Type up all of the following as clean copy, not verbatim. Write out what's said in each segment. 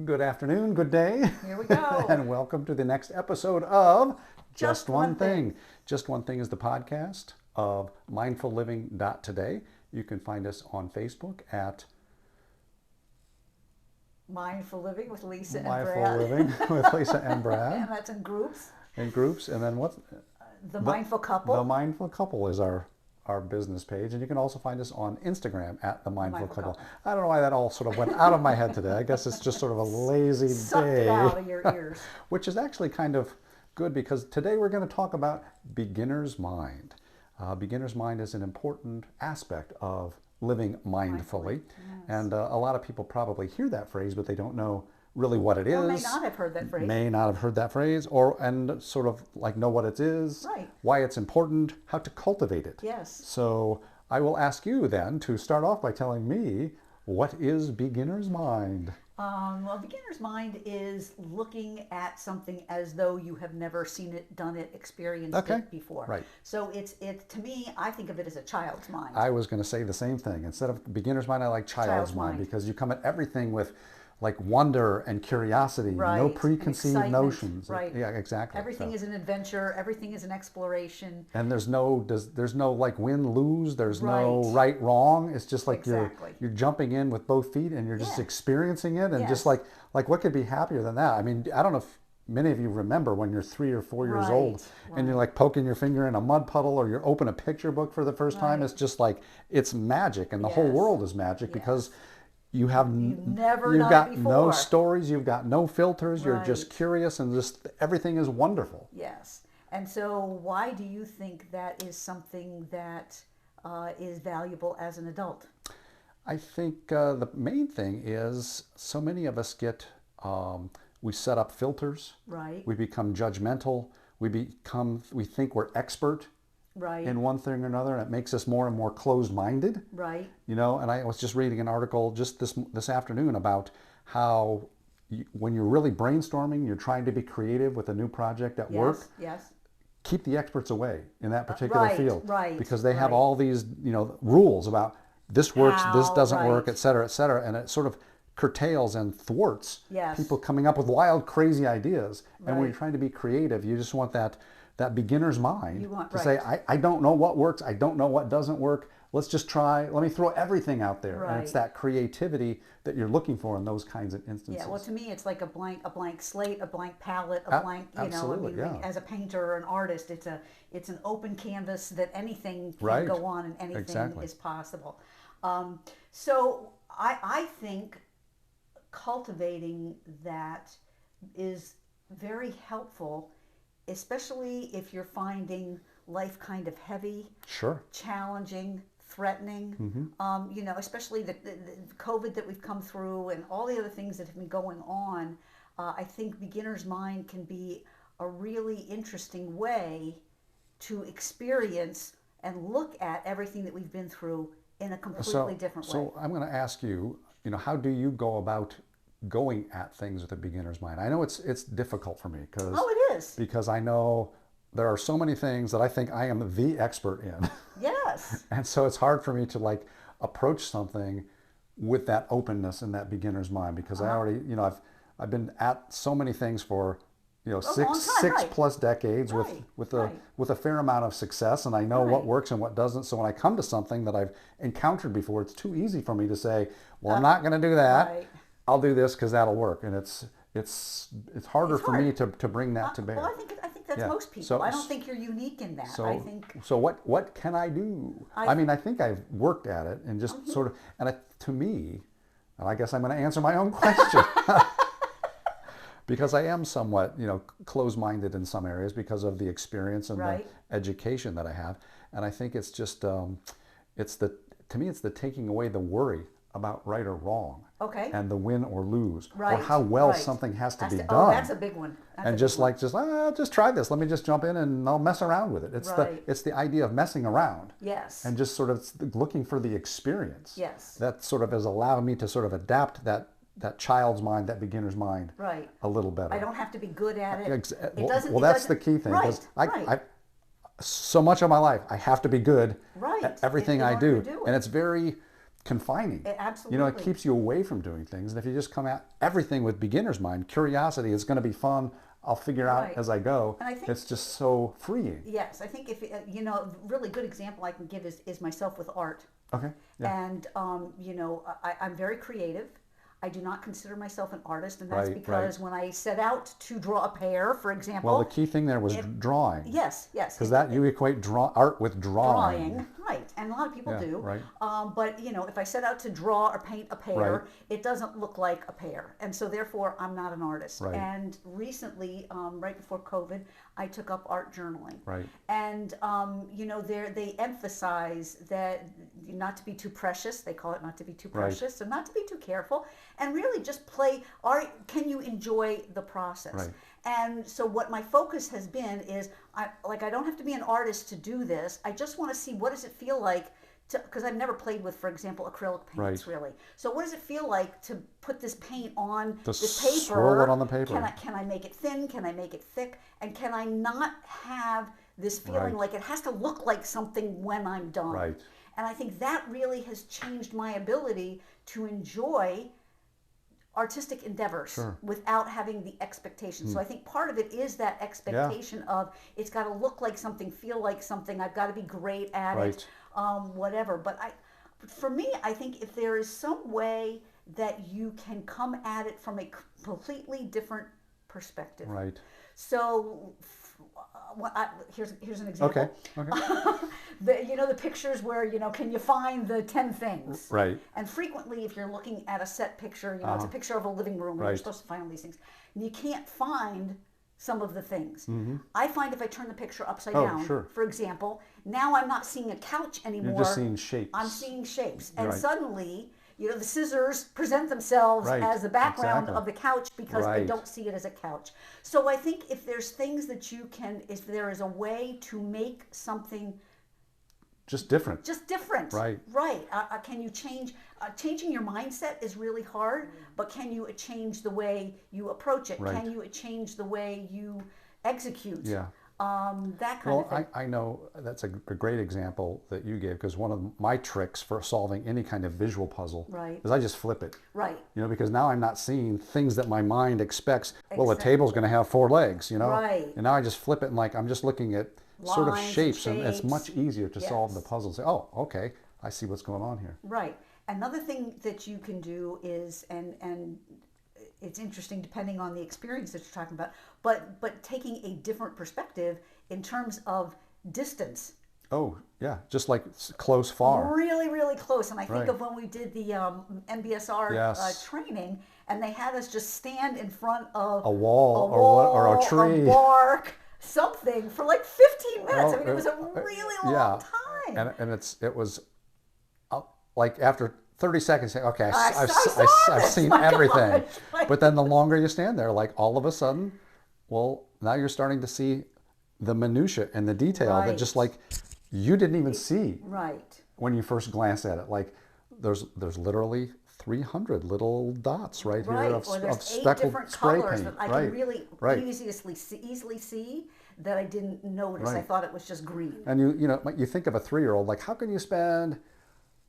Good afternoon, good day. Here we go. And welcome to the next episode of Just One Thing. Just One Thing is the podcast of mindfulliving.today. You can find us on Facebook at Mindful Living with Lisa and Mindful Brad. Living with Lisa and And Brad that's in groups. in groups. And then what? The Mindful Couple. The Mindful Couple is our business page. And you can also find us on Instagram at the Mindful Couple. I don't know why that all sort of went out of my head today. I guess it's just sort of a lazy Sucked day. it out of your ears. Which is actually kind of good because today we're going to talk about beginner's mind. Beginner's mind is an important aspect of living mindfully. Yes. And a lot of people probably hear that phrase, but they don't know really what it is. Or may not have heard that phrase. May not have heard that phrase, and sort of like know what it is, Right. why it's important, how to cultivate it. Yes. So I will ask you then to start off by telling me, what is beginner's mind? Well, beginner's mind is looking at something as though you have never seen it, done it, experienced it before. Right. So it's to me, I think of it as a child's mind. I was going to say the same thing. Instead of beginner's mind, I like child's mind because you come at everything with like wonder and curiosity, Right. no And preconceived excitement. notions. Right. Yeah, exactly. Everything is an adventure. Everything is an exploration. And there's no like win lose. There's no Right. right wrong. It's just like Exactly. you're jumping in with both feet and you're just Yeah. experiencing it, and Yes. just like what could be happier than that? I mean, I don't know if many of you remember when you're 3 or 4 years Right, old and you're like poking your finger in a mud puddle, or you're open a picture book for the first time. Right. It's just like it's magic, and the whole Yes. world is magic Yes. because you've never you've done got it no before. stories, you've got no filters. You're just Right. curious, and just everything is wonderful. Yes. And so, why do you think that is something that is valuable as an adult? I think the main thing is so many of us we set up filters. Right. We become judgmental. We think we're expert Right. in one thing or another, and it makes us more and more closed-minded. Right. You know, and I was just reading an article just this afternoon about how when you're really brainstorming, you're trying to be creative with a new project at work, Yes. Yes. keep the experts away in that particular right, field, right, because they have right. all these rules about this works, this How, doesn't work, right. et cetera, and it sort of curtails and thwarts Yes. people coming up with wild, crazy ideas. And when Right. you're trying to be creative, you just want that beginner's mind You want- to say, right. I don't know what works, I don't know what doesn't work. Let's just try. Let me throw everything out there, and it's Right. that creativity that you're looking for in those kinds of instances. Yeah. Well, to me, it's like a blank slate, a blank palette, A- a blank. absolutely, yeah. As a painter or an artist, it's an open canvas that anything can Right. go on and anything Exactly. is possible. So I think cultivating that is very helpful, especially if you're finding life kind of heavy, Sure. challenging, threatening. Especially the COVID that we've come through and all the other things that have been going on. I think beginner's mind can be a really interesting way to experience and look at everything that we've been through in a completely different way. So I'm going to ask you, how do you go about going at things with a beginner's mind? I know it's difficult for me because I know there are so many things that I think I am the expert in. Yes. And so it's hard for me to approach something with that openness and that beginner's mind, because I already, I've been at so many things for long six time, right. plus decades Right, right. with a fair amount of success, and I know what Right. works and what doesn't. So when I come to something that I've encountered before, it's too easy for me to say, well, I'm not going to do that. Right. I'll do this because that'll work. And it's harder for me to bring that to bear. Well, I think that's Yeah. most people. So- I don't think you're unique in that. So, I think so what can I do? I mean, I think I've worked at it and just sort of, and to me, and I guess I'm going to answer my own question. Because I am somewhat, closed-minded in some areas because of the experience and Right. the education that I have. And I think it's just, to me, it's the taking away the worry about right or wrong. Okay. And the win or lose. Right, Or how well right. something has to be Oh, done. that's a big one. That's And a just big one. just try this. Let me just jump in and I'll mess around with it. Right. It's the idea of messing around. Yes. And just sort of looking for the experience. Yes. That sort of has allowed me to sort of adapt that child's mind, that beginner's mind, Right. a little better. I don't have to be good at it. Well, that's the key thing. Right. Right. I so much of my life, I have to be good Right. at everything in I order do. to do it. And it's very, confining. Absolutely. You know, it keeps you away from doing things. And if you just come at everything with beginner's mind, curiosity is going to be fun. I'll figure out as I go. And I think it's just so freeing. Yes, I think if you know, a really good example I can give is myself with art. Okay. Yeah. And you know, I'm very creative. I do not consider myself an artist, and that's because when I set out to draw a pear, for example. Well, the key thing there was drawing. Yes, yes. Because that you equate art with drawing. Right, and a lot of people do. Right. But you know, if I set out to draw or paint a pear, it doesn't look like a pear, and so therefore I'm not an artist. Right. And recently, right before COVID, I took up art journaling. Right. And you know, they emphasize that not to be too precious. They call it not to be too precious, so not to be too careful, and really just play art. Can you enjoy the process? Right. And so what my focus has been is, I don't have to be an artist to do this. I just want to see what does it feel like to, because I've never played with, for example, acrylic paints really. So what does it feel like to put this paint on this paper? Swirl it on the paper. Can I make it thin? Can I make it thick? And can I not have this feeling like it has to look like something when I'm done? Right. And I think that really has changed my ability to enjoy artistic endeavors without having the expectation. So I think part of it is that expectation of it's got to look like something, feel like something, I've got to be great at it, whatever. But for me, I think if there is some way that you can come at it from a completely different perspective. Right. So here's an example. Okay. You know, the pictures where, you know, can you find the 10 things? Right. And frequently, if you're looking at a set picture, you know, it's a picture of a living room, and you're supposed to find all these things, and you can't find some of the things. I find if I turn the picture upside down, for example, now I'm not seeing a couch anymore. You're just seeing shapes. I'm seeing shapes. And suddenly, you know, the scissors present themselves as the background of the couch because I don't see it as a couch. So I think if there's things that you can, if there is a way to make something just different. Right. Can you change? Changing your mindset is really hard, but can you change the way you approach it? Can you change the way you execute? Yeah. That kind of thing. I know that's a great example that you gave, because one of my tricks for solving any kind of visual puzzle is I just flip it. Right. You know, because now I'm not seeing things that my mind expects. Well, the table's going to have 4 legs, you know? Right. And now I just flip it, and like I'm just looking at lines, sort of shapes, and it's much easier to solve the puzzle and say, oh, okay, I see what's going on here. Right. Another thing that you can do is, and it's interesting depending on the experience that you're talking about, but taking a different perspective in terms of distance. Oh, yeah, just like close, far. Really, really close. And I think of when we did the MBSR training, and they had us just stand in front of a wall or a tree, a bark, something for like 15 minutes. I mean, it was a really long time. And it was like after 30 seconds, saying, okay, I've seen everything. But then the longer you stand there, like all of a sudden, well, now you're starting to see the minutia and the detail that just like you didn't even see when you first glanced at it. Like there's literally 300 little dots here of speckled spray paint. That I can really easily see that I didn't notice. I thought it was just green. And you think of a 3-year-old, like how can you spend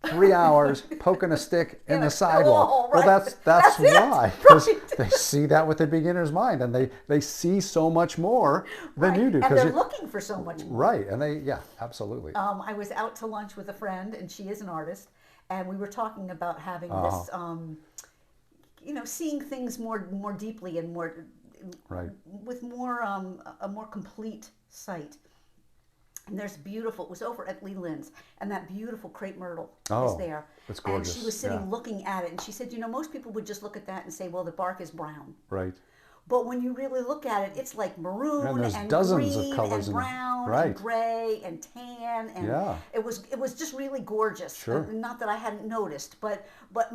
3 hours poking a stick in the sidewalk? Well, that's why, because they see that with the beginner's mind, and they see so much more than you do. And they're looking for so much more. Right, and absolutely. I was out to lunch with a friend, and she is an artist, and we were talking about having this, seeing things more deeply and more, with more a more complete sight. And there's beautiful, it was over at Leland's, and that beautiful crepe myrtle is there. It's gorgeous. And she was sitting looking at it, and she said, most people would just look at that and say, well, the bark is brown. Right. But when you really look at it, it's like maroon and dozens green of colors and brown and gray and tan, and it was just really gorgeous. Sure. Not that I hadn't noticed, but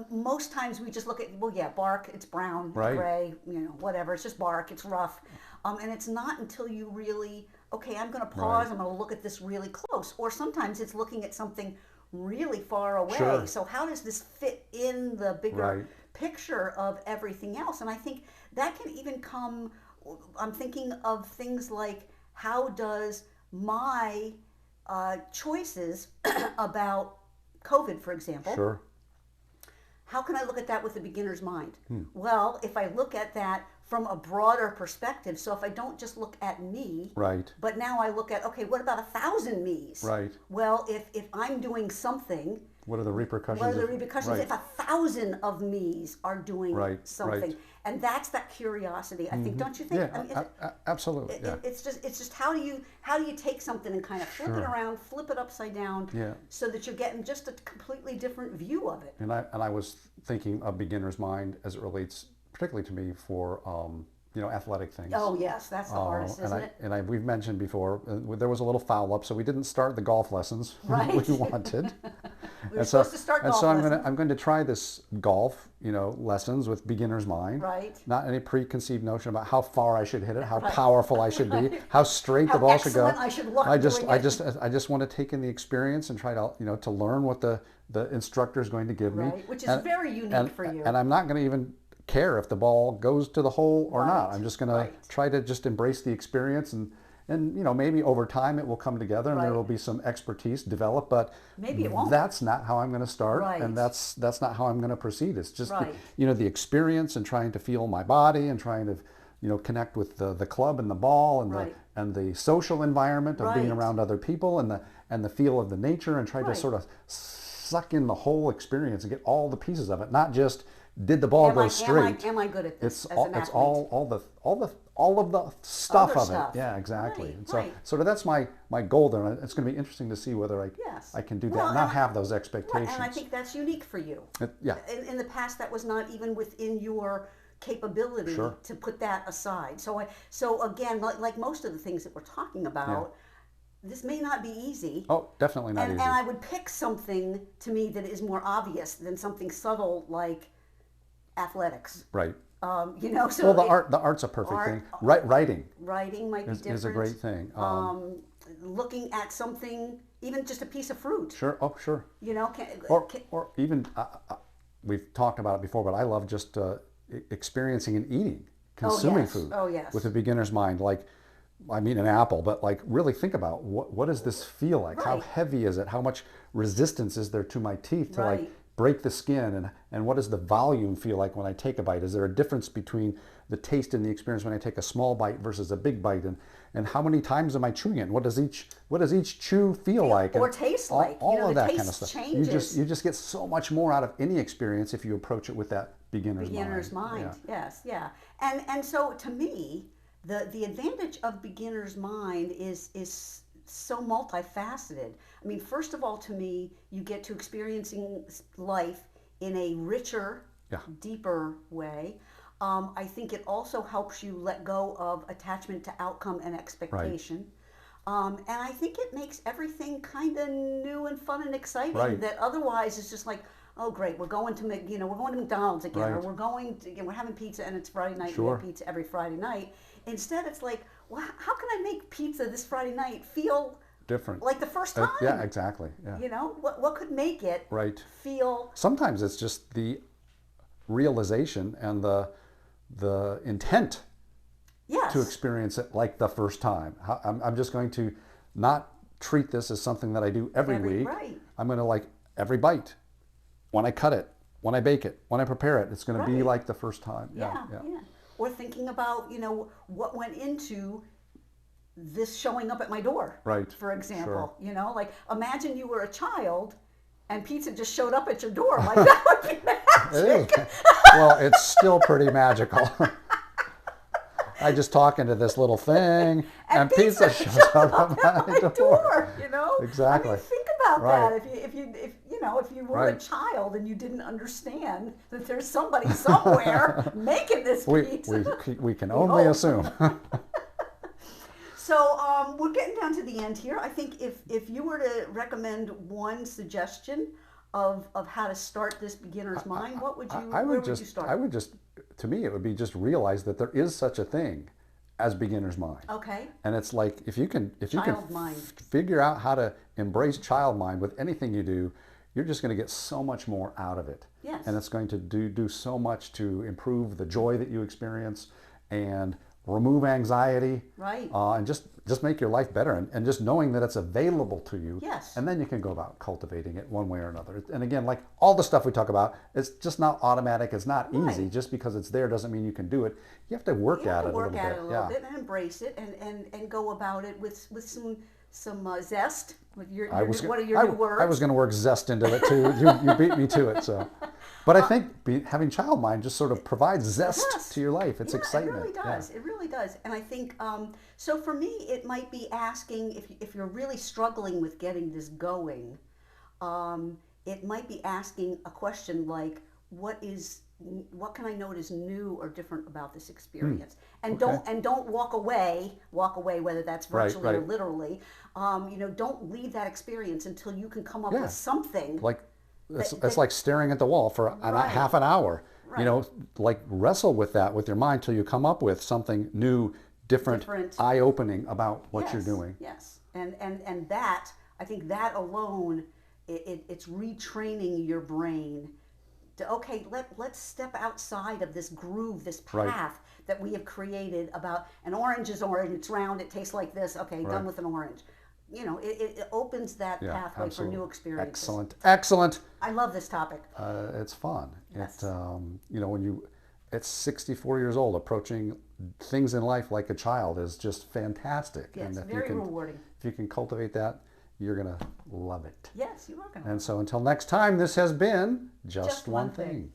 most times we just look at, bark, it's brown, gray, whatever. It's just bark, it's rough. And it's not until you really, okay, I'm going to pause, I'm going to look at this really close. Or sometimes it's looking at something really far away. Sure. So how does this fit in the bigger picture of everything else? And I think that can even come, I'm thinking of things like, how does my choices about COVID, for example, how can I look at that with a beginner's mind? Well, if I look at that from a broader perspective, so if I don't just look at me, Right. but now I look at, okay, what about 1,000 me's? Right. Well, if I'm doing something, What are the repercussions? what are the repercussions Right. if 1,000 of me's are doing Right, something? right. And that's that curiosity, I think, don't you think? Yeah, I mean, absolutely. Yeah. it's just how do you take something and kind of flip it around, flip it upside down, Yeah. so that you're getting just a completely different view of it. And I was thinking of beginner's mind as it relates particularly to me for athletic things. Oh yes, that's the hardest, isn't it? And we've mentioned before, there was a little foul up, so we didn't start the golf lessons Right. we wanted. We were supposed to start golf lessons. I'm going to try this golf, lessons with beginner's mind. Right. Not any preconceived notion about how far I should hit it, how powerful I should be, how straight How the ball should go. excellent I should look I doing it. just want to take in the experience and try to to learn what the instructor is going to give me. Right, which is very unique for you. And I'm not going to even care if the ball goes to the hole or not. Right, I'm just going to right. try to just embrace the experience, and maybe over time it will come together and there Right. will be some expertise developed, but Maybe it won't. that's not how I'm going to start, Right. and that's not how I'm going to proceed. It's just Right. the experience and trying to feel my body and trying to connect with the club and the ball and Right. the social environment of being Right. around other people and the feel of the nature, and try to Right. sort of suck in the whole experience and get all the pieces of it, not just did the ball go straight. Am I good at this It's as all, an it's athlete? all of the stuff Other of stuff. it. Yeah, exactly. Right, And so right. sort of that's my goal there. And it's going to be interesting to see whether Yes. I can do that Well, and not and have those Right, expectations. and I think that's unique for you. Yeah. In the past, that was not even within your capability Sure. to put that aside. So again, like most of the things that we're talking about, this may not be easy. Oh, definitely not and, easy. and I would pick something to me that is more obvious than something subtle like athletics. Right. So Well, the art's a perfect art- thing. Writing writing might be different. is a great thing. Looking at something, even just a piece of fruit. Sure. Oh, sure. Or even we've talked about it before, but I love just experiencing and eating, consuming yes. food Oh, yes. with a beginner's mind. Like, I mean, an apple, but like really think about what does this feel like? How Right. heavy is it? How much resistance is there to my teeth to like Right. break the skin? And what does the volume feel like when I take a bite? Is there a difference between the taste and the experience when I take a small bite versus a big bite? And how many times am I chewing it? And what does each chew feel like? or And taste all, like? all of the that taste kind of stuff. changes. You just get so much more out of any experience if you approach it with that beginner's mind. Yeah. Yes, yeah. And so to me, the advantage of beginner's mind is so multifaceted. I mean, first of all, to me, you get to experiencing life in a richer, Yeah. deeper way. I think it also helps you let go of attachment to outcome and expectation. And I think it makes everything kind of new and fun and exciting. Right. That otherwise it's just like, oh great, we're going to McDonald's again, or Right. we're having pizza and it's Friday night. Sure. We have pizza every Friday night. Instead, it's like, well, how can I make pizza this Friday night feel Different. like the first time? Yeah, exactly. Yeah. What could make it Right. feel? Sometimes it's just the realization and the intent Yes. to experience it like the first time. I'm just going to not treat this as something that I do every week. Right. I'm going to like every bite. When I cut it, when I bake it, when I prepare it, it's going to be Right. like the first time. Yeah. Or thinking about, what went into this showing up at my door. Right. For example, Sure. like imagine you were a child and pizza just showed up at your door. Like that would be magic. It is. Well, it's still pretty magical. I just talk into this little thing, and pizza shows up at my door. Exactly. I mean, think about Right. that. If you were a Right. child and you didn't understand that there's somebody somewhere making this pizza. We can only hope. assume. So we're getting down to the end here. I think if you were to recommend one suggestion of how to start this beginner's mind, what would you? I where would would you start? I would just, to me, it would be just realize that there is such a thing as beginner's mind. Okay. And it's like if you can Child mind. figure out how to embrace child mind with anything you do, you're just going to get so much more out of it. Yes. And it's going to do so much to improve the joy that you experience and remove anxiety, right, and just make your life better, and just knowing that it's available to you. Yes. And then you can go about cultivating it one way or another. And again, like all the stuff we talk about, it's just not automatic. It's not easy. Right. Just because it's there doesn't mean you can do it. You have to work at it a little bit. Work at it a little bit and embrace it, and go about it with some zest. With what are your new words? I was going to work zest into it too. You beat me to it. So, but I think having child mind just sort of provides zest to your life. It's excitement. It really does. It really does. And I think so. For me, it might be asking if you're really struggling with getting this going. It might be asking a question like, what can I know is new or different about this experience? And don't walk away, whether that's virtually or literally. Don't leave that experience until you can come up with something. Like it's like staring at the wall for half an hour. Right. Like wrestle with that with your mind till you come up with something new, different. Eye-opening about what you're doing. Yes. And that, I think that alone, it's retraining your brain. Okay, let's step outside of this groove, this path that we have created about an orange is orange, it's round, it tastes like this. Okay, done with an orange. It opens that pathway for new experiences. Excellent. I love this topic. It's fun. Yes. It's 64 years old, approaching things in life like a child is just fantastic. Yes, and very rewarding. If you can cultivate that, you're going to love it. Yes, you are going to. And so until next time, this has been Just One Thing.